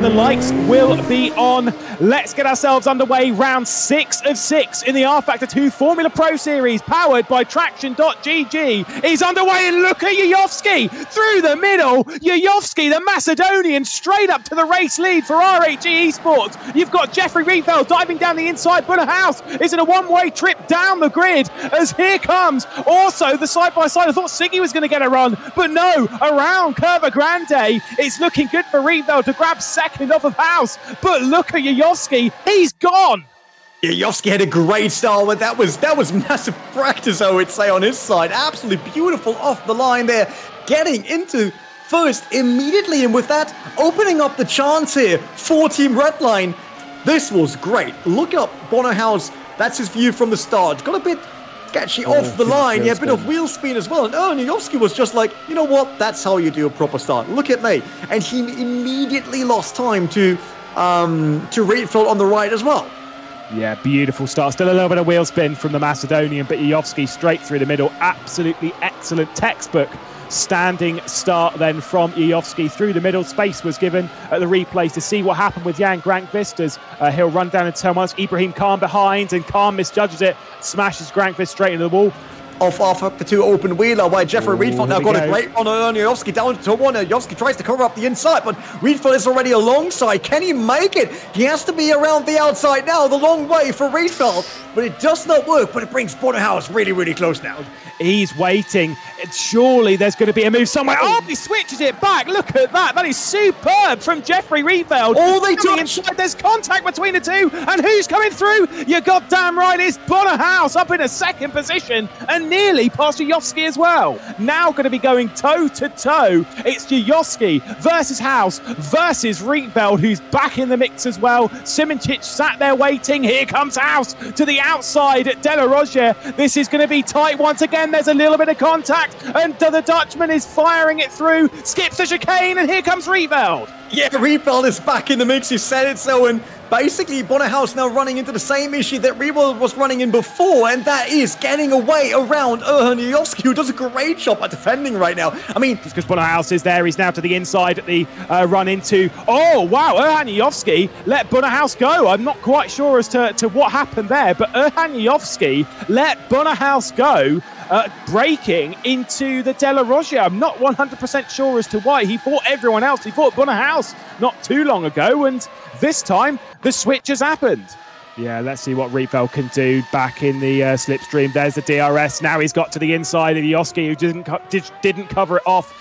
and the lights will be on. Let's get ourselves underway. Round 6 of 6 in the rFactor 2 Formula Pro Series, powered by TraxionGG, is underway. And look at Jajovski through the middle. Jajovski, the Macedonian, straight up to the race lead for R8G Esports. You've got Jeffrey Rietveld diving down the inside. Bono Huis is in a one-way trip down the grid, as here comes also the side-by-side. I thought Siggy was going to get a run, but no, around Curva Grande. It's looking good for Rietveld to grab second off of Huis, but look at Jajovski, he's gone. Jajovski had a great start, but that was massive practice, I would say, on his side. Absolutely beautiful off the line there, getting into first immediately, and with that, opening up the chance here for Team Redline. This was great. Look up Bono Huis. That's his view from the start. Got a bit sketchy off the line. Yeah, a bit of wheel spin as well. And Jajovski was just like, you know what? That's how you do a proper start. Look at me. And he immediately lost time to Rietveld on the right as well. Yeah, beautiful start. Still a little bit of wheel spin from the Macedonian, but Jajovski straight through the middle. Absolutely excellent textbook standing start then from Jajovski through the middle. Space was given at the replays to see what happened with Jan Grankvist as he'll run down in turn 1. Ibrahim Khan behind, and Khan misjudges it, smashes Grankvist straight into the wall. Off the 2 open wheeler by Jeffrey Rietveld. Now got a great run on Jajovski down to 1. Jajovski tries to cover up the inside, but Rietveld is already alongside. Can he make it? He has to be around the outside now, the long way for Rietveld, but it does not work. But it brings Bono Huis really, really close now. He's waiting. Surely there's going to be a move somewhere. Oh, he switches it back. Look at that. That is superb from Jeffrey Rietveld. All they touch. There's contact between the two. And who's coming through? You're goddamn right. It's Bono Huis up in a second position and nearly past Jajovski as well. Now going to be going toe-to-toe. It's Jajovski versus Huis versus Rietveld, who's back in the mix as well. Simoncic sat there waiting. Here comes Huis to the outside at De La Rozier. This is going to be tight once again. There's a little bit of contact, and the Dutchman is firing it through, skips the chicane, and here comes Rietveld. Yeah, Rietveld is back in the mix, you said it so, and basically Bono Huis now running into the same issue that Rietveld was running in before, and that is getting away around Erhan Jajovski, who does a great job at defending right now. I mean, just because Bono Huis is there, he's now to the inside at the run into. Oh, wow, Erhan Jajovski let Bono Huis go. I'm not quite sure as to what happened there, but Erhan Jajovski let Bono Huis go. Breaking into the De La Rozier. I'm not 100% sure as to why. He fought everyone else. He fought Bono Huis not too long ago, and this time the switch has happened. Yeah, let's see what Rietveld can do back in the slipstream. There's the DRS. Now he's got to the inside of Jajovski, who didn't cover it off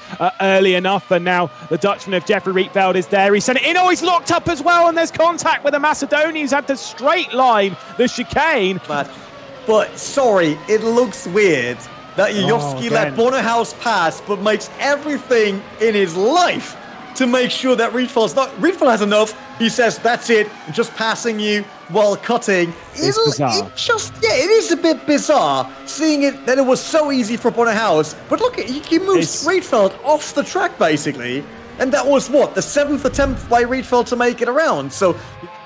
early enough, and now the Dutchman of Jeffrey Rietveld is there. He sent it in. Oh, he's locked up as well, and there's contact with the Macedonian who's had to straight line the chicane. But sorry, it looks weird that Jajovski let Bono Huis pass, but makes everything in his life to make sure that Rietveld has enough. He says, that's it, I'm just passing you while cutting. It's bizarre. It is a bit bizarre, seeing it that it was so easy for Bono Huis. But look, he moves Rietveld off the track, basically. And that was, what, the 7th attempt by Rietveld to make it around. So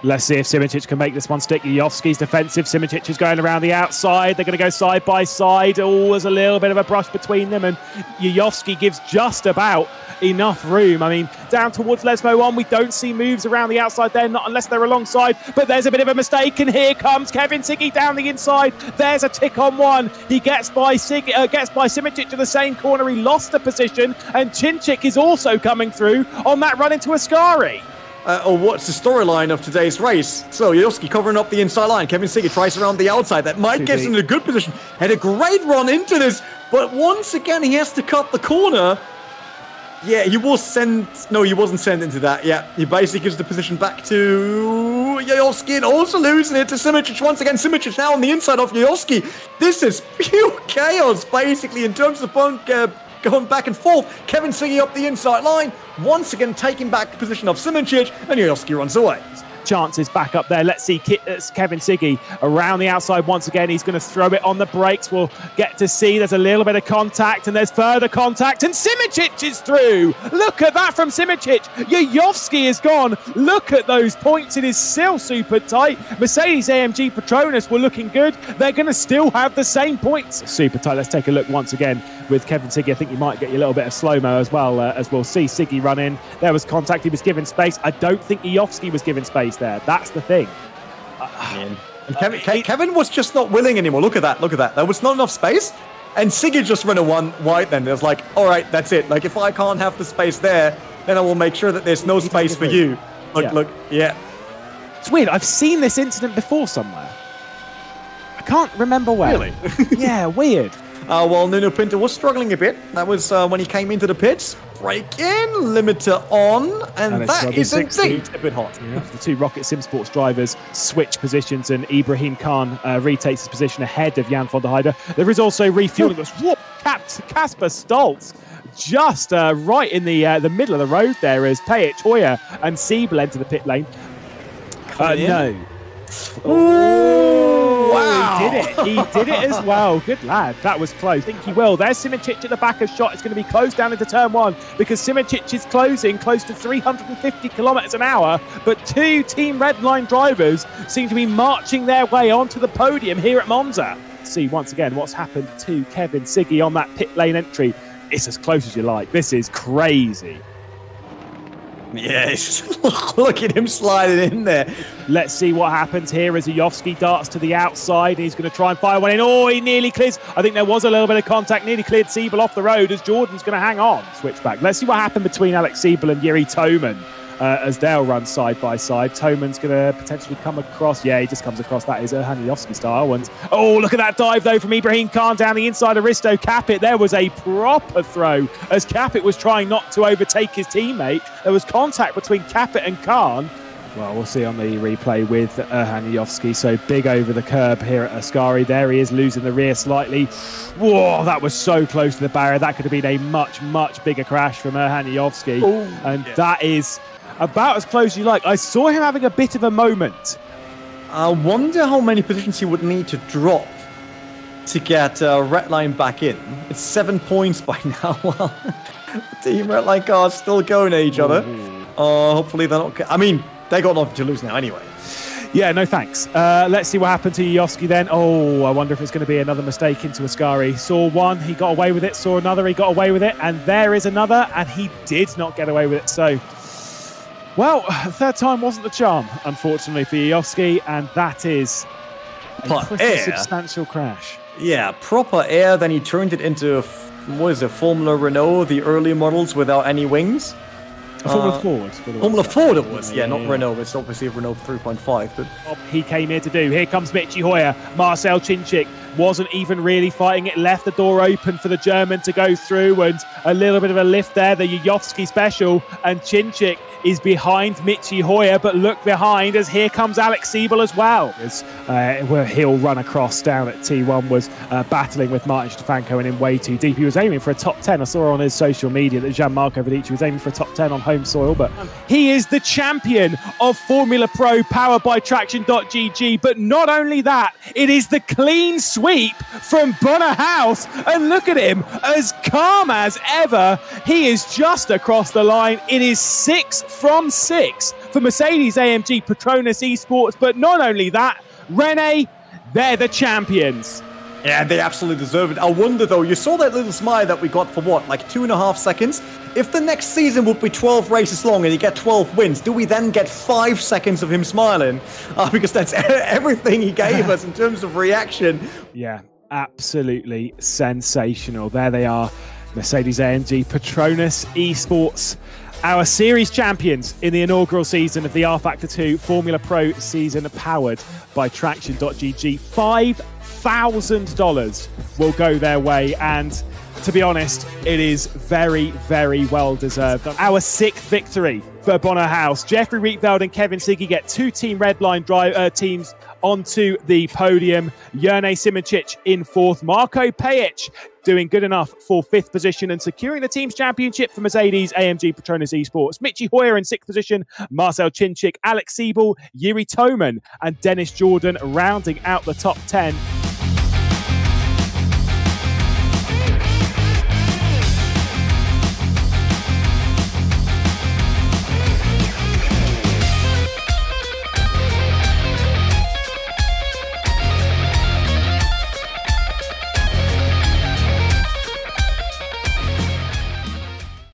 let's see if Simoncic can make this one stick. Jajovski's defensive. Simoncic is going around the outside. They're going to go side by side. Oh, there's a little bit of a brush between them, and Jajovski gives just about enough room. I mean, down towards Lesmo 1, we don't see moves around the outside there, not unless they're alongside, but there's a bit of a mistake, and here comes Kevin Siggy down the inside. There's a tick on 1. He gets by Simoncic to the same corner. He lost the position, and Chinchik is also coming through on that run into Ascari. What's the storyline of today's race? So Jajovski covering up the inside line. Kevin Siggy tries around the outside. That might get him in a good position. Had a great run into this, but once again he has to cut the corner. Yeah, he was sent. No, he wasn't sent into that. Yeah, he basically gives the position back to Jajovski, and also losing it to Simoncic once again. Simoncic now on the inside of Jajovski. This is pure chaos, basically, in terms of going back and forth. Kevin Siggy up the inside line, once again taking back the position of Simoncic, and Jajovski runs away. chances back up there. Let's see Kevin Siggy around the outside once again. He's going to throw it on the brakes. We'll get to see there's a little bit of contact, and there's further contact, and Simicic is through. Look at that from Simicic. Jajovski is gone. Look at those points. It is still super tight. Mercedes-AMG Petronas were looking good. They're going to still have the same points. Super tight. Let's take a look once again with Kevin Siggy. I think you might get you a little bit of slow-mo as well, as we'll see Siggy run in. There was contact. He was given space. I don't think Jajovski was given space there. That's the thing. And Kevin was just not willing anymore. Look at that. Look at that. There was not enough space. And Siggy just ran a one wide then. It was like, all right, that's it. Like, if I can't have the space there, then I will make sure that there's no space for you. Look, yeah. It's weird. I've seen this incident before somewhere. I can't remember where. Really? Yeah, weird. Well, Nuno Pinto was struggling a bit. That was when he came into the pits. Break in, limiter on, and that is indeed a bit hot. Yeah. The two Rocket Sim Sports drivers switch positions, and Ibrahim Khan retakes his position ahead of Jan van der Heijden. There is also refueling. Casper Stoltz just right in the middle of the road there as Pejich, Hoyer, and Siebel enter the pit lane. No. Oh, wow. He did it as well. Good lad. That was close. I think he will. There's Simicic at the back of shot. It's going to be closed down into turn one because Simicic is closing close to 350 kilometers an hour. But two Team Redline drivers seem to be marching their way onto the podium here at Monza. See once again what's happened to Kevin Siggy on that pit lane entry. It's as close as you like. This is crazy. Yes, look at him sliding in there. Let's see what happens here as Jajovski darts to the outside. He's going to try and fire one in. Oh, he nearly clears. I think there was a little bit of contact. Nearly cleared Siebel off the road as Jordan's going to hang on. Switch back. Let's see what happened between Alex Siebel and Yuri Toman as they'll run side by side. Toman's going to potentially come across. Yeah, he just comes across. That is Erhan Jajovski style. And oh, look at that dive though from Ibrahim Khan down the inside of Risto Capit. There was a proper throw as Capit was trying not to overtake his teammate. There was contact between Capit and Khan. Well, we'll see on the replay with Erhan Jajovski. So big over the curb here at Ascari. There he is losing the rear slightly. Whoa, that was so close to the barrier. That could have been a much, much bigger crash from Erhan Jajovski. And that is about as close as you like. I saw him having a bit of a moment. I wonder how many positions he would need to drop to get Redline back in. It's 7 points by now. Well, Team Redline cars still going at each other. Hopefully they're not... I mean, they got nothing to lose now anyway. Yeah, no thanks. Let's see what happened to Jajovski then. Oh, I wonder if it's going to be another mistake into Ascari. Saw one, he got away with it. Saw another, he got away with it. And there is another, and he did not get away with it. So... well, third time wasn't the charm, unfortunately, for Jajovski, and that is a pretty substantial crash. Yeah, proper air, then he turned it into, what is it, Formula Renault, the early models without any wings. Formula Ford. Formula Ford it was, yeah, not Renault. It's obviously a Renault 3.5. But he came here to do. Here comes Michi Hoyer. Marcel Chinchik wasn't even really fighting it. Left the door open for the German to go through, and a little bit of a lift there. The Jajovski special, and Chinchik is behind Michi Hoyer, but look behind as here comes Alex Siebel as well. As where he'll run across down at T1 was battling with Martin Stefanko and in way too deep. He was aiming for a top 10. I saw on his social media that Gianmarco Vedici was aiming for a top 10 on home soil, but he is the champion of Formula Pro powered by TraxionGG. But not only that, it is the clean sweep from Bono Huis, and look at him, as calm as ever. He is just across the line. It is 6 from 6 for Mercedes-AMG Petronas Esports. But not only that, Rene, they're the champions. Yeah, they absolutely deserve it. I wonder though, you saw that little smile that we got for what, like 2.5 seconds? If the next season would be 12 races long and you get 12 wins, do we then get 5 seconds of him smiling? Because that's everything he gave us in terms of reaction. Yeah, absolutely sensational. There they are, Mercedes-AMG Petronas Esports, our series champions in the inaugural season of the rFactor 2 Formula Pro season, powered by TraxionGG. $5,000 will go their way, and to be honest, it is very, very well deserved. Our 6th victory for Bono Huis. Jeffrey Rietveld and Kevin Siggy get 2 Team Redline teams onto the podium. Jerne Simoncic in 4th. Marko Pejic doing good enough for 5th position and securing the team's championship for Mercedes AMG Petronas Esports. Mitchie Hoyer in 6th position, Marcel Chinchik, Alex Siebel, Yuri Toman and Dennis Jordan rounding out the top 10.